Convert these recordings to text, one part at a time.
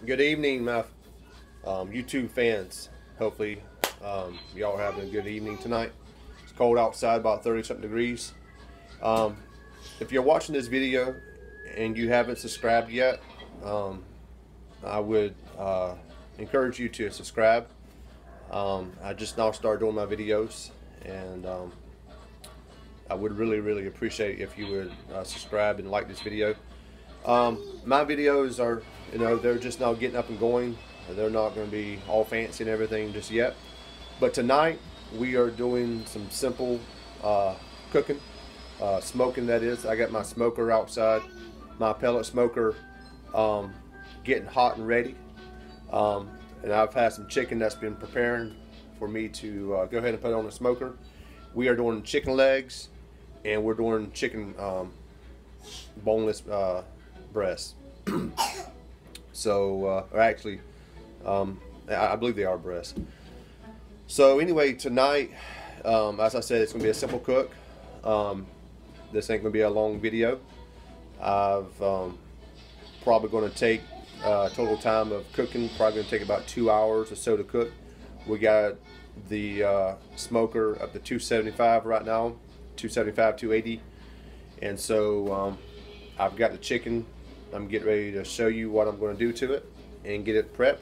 Good evening, my YouTube fans. Hopefully, y'all are having a good evening tonight. It's cold outside, about 30-something degrees. If you're watching this video and you haven't subscribed yet, I would encourage you to subscribe. I just now started doing my videos, and I would really appreciate if you would subscribe and like this video. My videos are, they're just now getting up and going. They're not going to be all fancy and everything just yet. But tonight we are doing some simple cooking, smoking, that is. I got my smoker outside, my pellet smoker, getting hot and ready. And I've had some chicken that's been preparing for me to go ahead and put it on the smoker. We are doing chicken legs, and we're doing chicken boneless breasts. So, or actually, I believe they are breasts. So anyway, tonight, as I said, it's going to be a simple cook. This ain't going to be a long video. I've probably going to take total time of cooking, probably going to take about 2 hours or so to cook. We got the smoker up to 275 right now, 275, 280. And so I've got the chicken. I'm getting ready to show you what I'm going to do to it and get it prepped.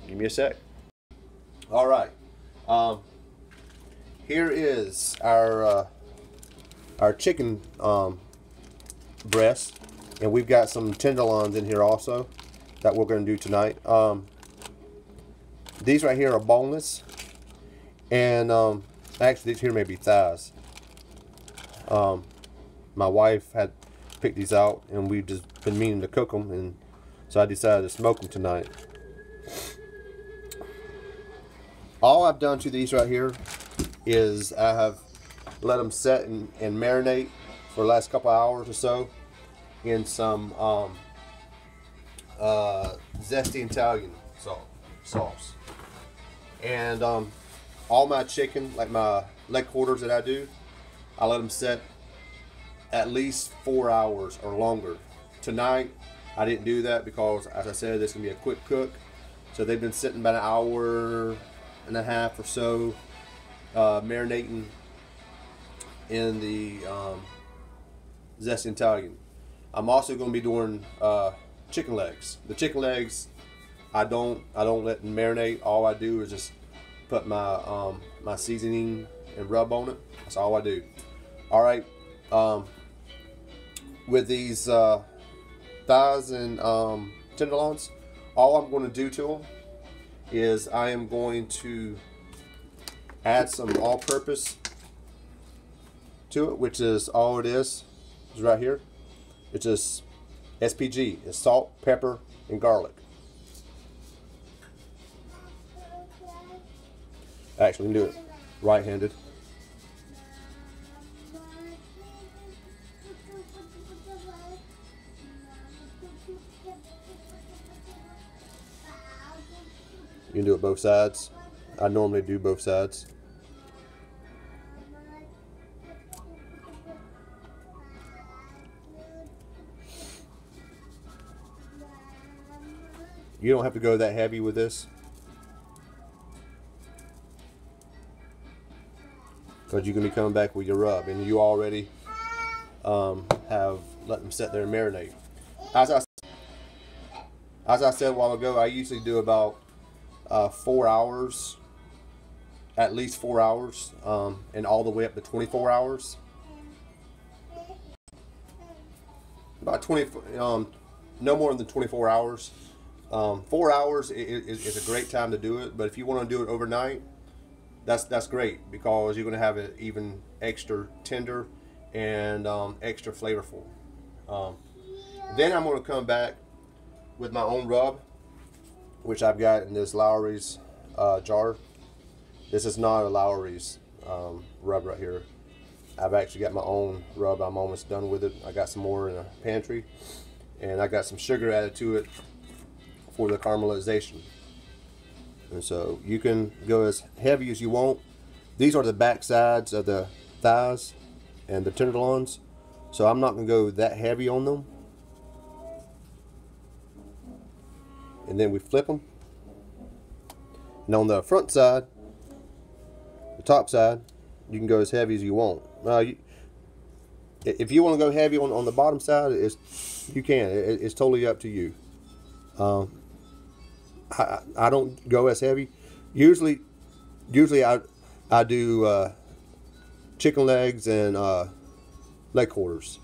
Give me a sec. All right. Here is our chicken breast, and we've got some tenderloins in here also that we're going to do tonight. These right here are boneless, and actually these here may be thighs. My wife had picked these out, and we've just been meaning to cook them, and so I decided to smoke them tonight. All I've done to these right here is I have let them set and marinate for the last couple hours or so in some zesty Italian sauce. And all my chicken, like my leg quarters that I do, I let them set at least 4 hours or longer. Tonight I didn't do that because, as I said, this is going to be a quick cook. So they've been sitting about an hour and a half or so, marinating in the zesty Italian. I'm also going to be doing chicken legs. The chicken legs, I don't let them marinate. All I do is just put my my seasoning and rub on it. That's all I do. All right. With these thighs and tenderloins, all I'm going to do to them is I am going to add some all-purpose to it, which is all it is right here. It's just SPG. It's salt, pepper, and garlic. Actually, we can do it right-handed. You can do it both sides. I normally do both sides. You don't have to go that heavy with this, because you can be coming back with your rub, and you already have let them sit there and marinate. As I said a while ago, I usually do about 4 hours, at least 4 hours, and all the way up to 24 hours. About 20, no more than 24 hours. 4 hours is a great time to do it, but if you want to do it overnight, that's great, because you're going to have it even extra tender and extra flavorful. Then I'm going to come back with my own rub, which I've got in this Lowry's jar. This is not a Lowry's rub right here. I've actually got my own rub. I'm almost done with it. I got some more in the pantry, and I got some sugar added to it for the caramelization. And so you can go as heavy as you want. These are the back sides of the thighs and the tenderloins, so I'm not going to go that heavy on them. and then we flip them. And on the front side, the top side, you can go as heavy as you want. If you want to go heavy on the bottom side, you can. It's totally up to you. I don't go as heavy. Usually I do chicken legs and leg quarters.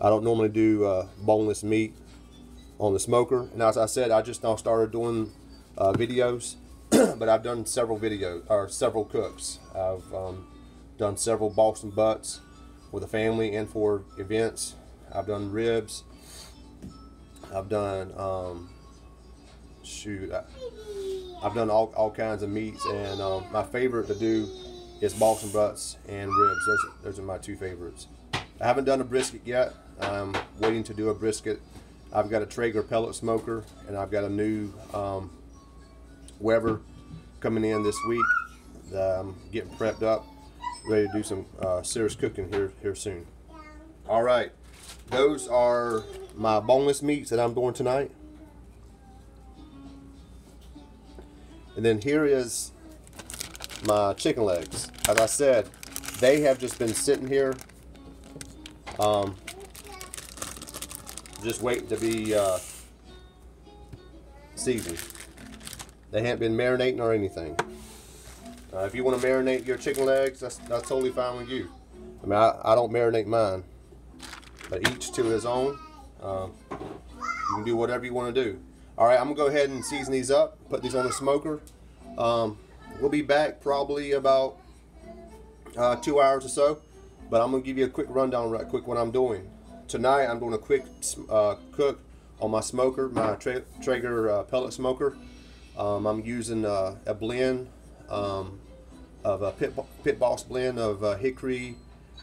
I don't normally do boneless meat on the smoker. And as I said, I just now started doing videos, but I've done several videos or several cooks. I've done several Boston butts with a family and for events. I've done ribs. I've done I've done all kinds of meats, and my favorite to do is Boston butts and ribs. Those are my two favorites. I haven't done a brisket yet. I'm waiting to do a brisket. I've got a Traeger pellet smoker, and I've got a new Weber coming in this week that I'm getting prepped up, ready to do some serious cooking here soon. All right, those are my boneless meats that I'm doing tonight. And then here is my chicken legs. As I said, they have just been sitting here, just waiting to be seasoned. They haven't been marinating or anything. If you want to marinate your chicken legs, that's totally fine with you. I mean, I don't marinate mine, but each to his own. You can do whatever you want to do. All right, I'm gonna go ahead and season these up, put these on the smoker. We'll be back probably about 2 hours or so, but I'm gonna give you a quick rundown right quick what I'm doing. Tonight I'm doing a quick cook on my smoker, my Traeger pellet smoker. I'm using a blend of a Pit Boss blend of hickory,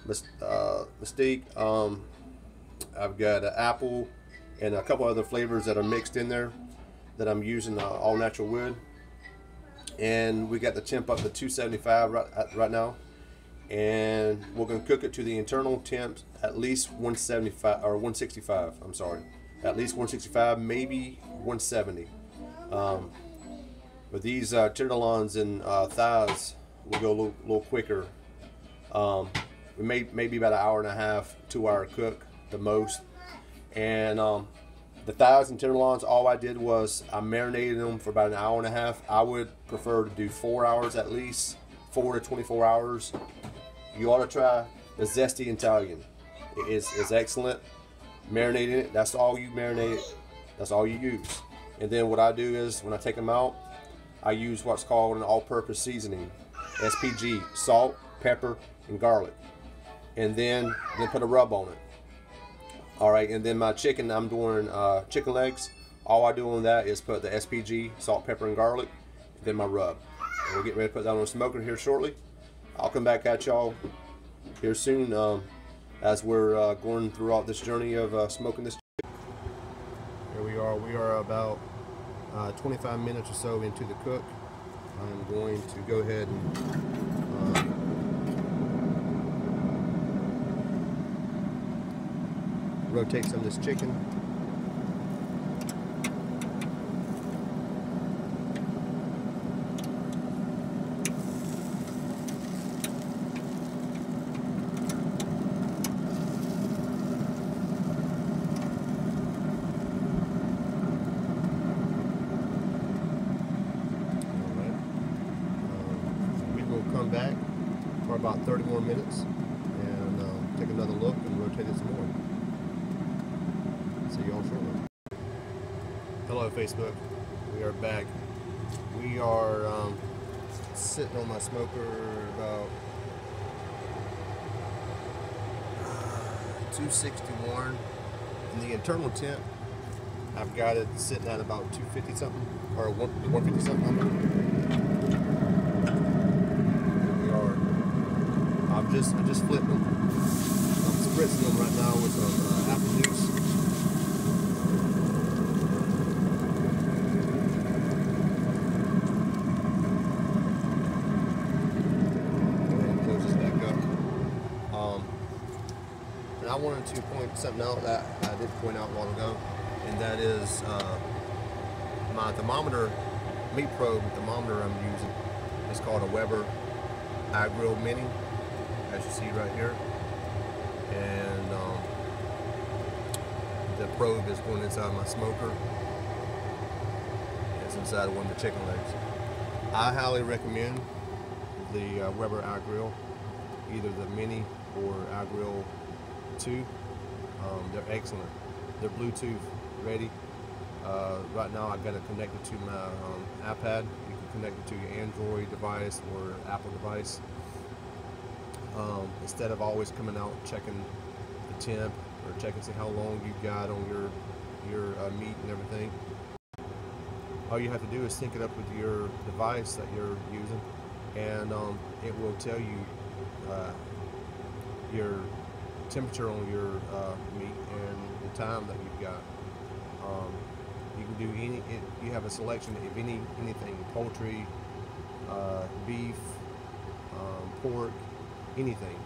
mesquite. I've got apple and a couple other flavors that are mixed in there that I'm using all natural wood. And we got the temp up to 275 right now, and we're going to cook it to the internal temp at least 175 or 165. I'm sorry, at least 165, maybe 170. With these tenderloins and thighs, we'll go a little quicker. We maybe about an hour and a half, 2 hour cook the most. And the thighs and tenderloins, all I did was I marinated them for about an hour and a half. I would prefer to do 4 hours at least, 4 to 24 hours. You ought to try the Zesty Italian. It's excellent. Marinating it, that's all you marinate it, that's all you use. And then what I do is when I take them out, I use what's called an all-purpose seasoning, SPG, salt, pepper, and garlic. And then put a rub on it. All right, and then my chicken, I'm doing chicken legs. All I do on that is put the SPG, salt, pepper, and garlic, and then my rub. And we'll get ready to put that on the smoker here shortly. I'll come back at y'all here soon as we're going throughout this journey of smoking this chicken. Here we are. We are about 25 minutes or so into the cook. I'm going to go ahead and rotate some of this chicken. Come back for about 30 more minutes and take another look and rotate it some more. See y'all shortly. Hello Facebook, we are back. We are sitting on my smoker about 261. In the internal temp, I've got it sitting at about 250 something, or 150 something. I just flipped them. I'm spritzing them right now with some apple juice. Go ahead and close this back up. And I wanted to point something out that I did point out a while ago, and that is my thermometer, meat probe thermometer I'm using is called a Weber iGrill Mini, as you see right here. And the probe is going inside my smoker. It's inside one of the chicken legs. I highly recommend the Weber iGrill, either the Mini or iGrill 2. They're excellent. They're Bluetooth ready. Right now I got it connected to my iPad. You can connect it to your Android device or Apple device. Instead of always coming out checking the temp or checking see how long you've got on your meat and everything, all you have to do is sync it up with your device that you're using, and it will tell you your temperature on your meat and the time that you've got. You can do you have a selection of anything, poultry, beef, pork, anything.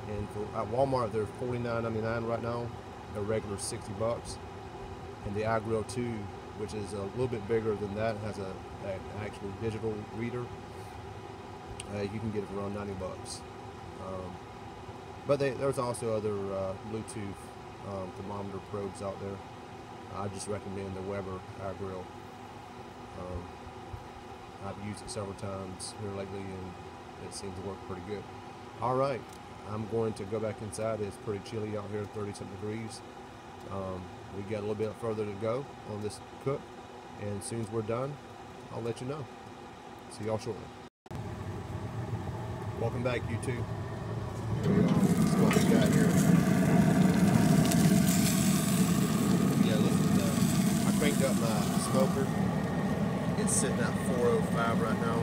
And at Walmart they're $49.99 right now. They're regular $60. And the iGrill 2, which is a little bit bigger than that, has an actual digital reader. You can get it for around $90. But there's also other Bluetooth thermometer probes out there. I just recommend the Weber iGrill. I've used it several times here lately, and it seems to work pretty good. All right, I'm going to go back inside. It's pretty chilly out here, 30-something degrees. We got a little bit further to go on this cook, and as soon as we're done, I'll let you know. See y'all shortly. Welcome back, YouTube. This is what we got here. Yeah, listen, I cranked up my smoker. It's sitting at 405 right now.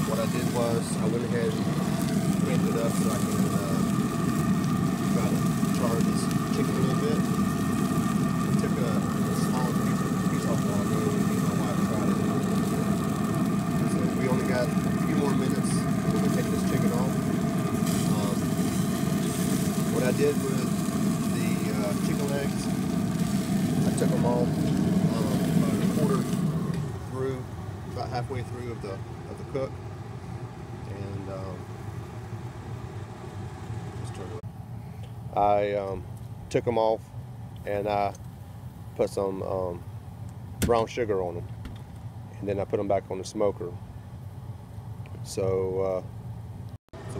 What I did was I went ahead and cranked it up so I can try to char this chicken a little bit. I took a small piece off while ago and me and my wife tried it. So we only got a few more minutes when we take this chicken off. What I did with the chicken legs, I took them off about a quarter through, about halfway through of the cook, and just turn it. I took them off and I put some brown sugar on them, and then I put them back on the smoker. So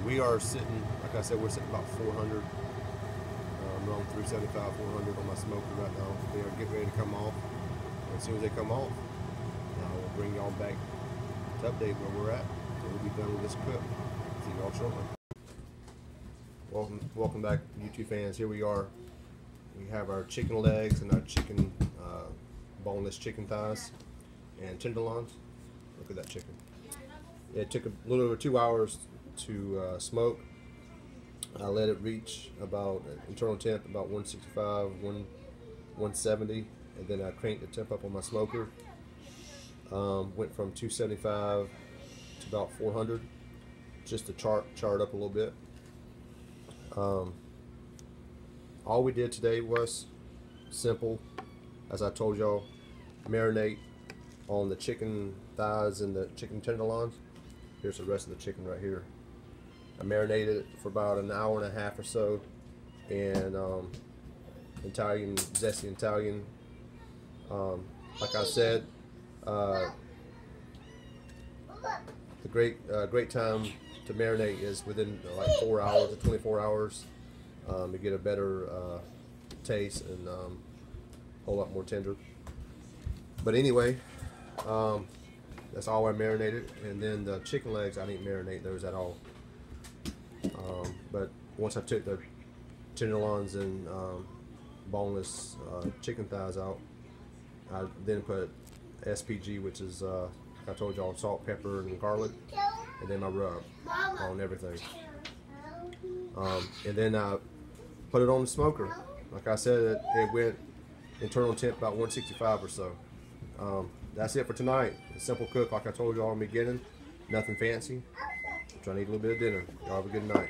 we are sitting, like I said, we're sitting about 400, around 375, 400 on my smoker right now. They are getting ready to come off. And as soon as they come off, we'll bring y'all back to update where we're at. So we'll be done with this cook. See y'all shortly. Welcome back, YouTube fans. Here we are. We have our chicken legs and our chicken boneless chicken thighs and tenderloins. Look at that chicken. It took a little over 2 hours to smoke. I let it reach about internal temp about 165, 170, and then I cranked the temp up on my smoker. Went from 275 to about 400, just to char it up a little bit. All we did today was simple, as I told y'all, marinate on the chicken thighs and the chicken tenderloins. Here's the rest of the chicken right here. I marinated it for about an hour and a half or so in Italian, zesty Italian. Like I said, the great time to marinate is within like 4 hours to 24 hours to get a better taste and a whole lot more tender. But anyway, that's all I marinated, and then the chicken legs I didn't marinate those at all. But once I took the tenderloins and boneless chicken thighs out, I then put SPG, which is I told y'all, salt, pepper, and garlic, and then I rub on everything. And then I put it on the smoker. Like I said, it went internal temp about 165 or so. That's it for tonight. A simple cook, like I told y'all in the beginning. Nothing fancy. I'm trying to eat a little bit of dinner. Y'all have a good night.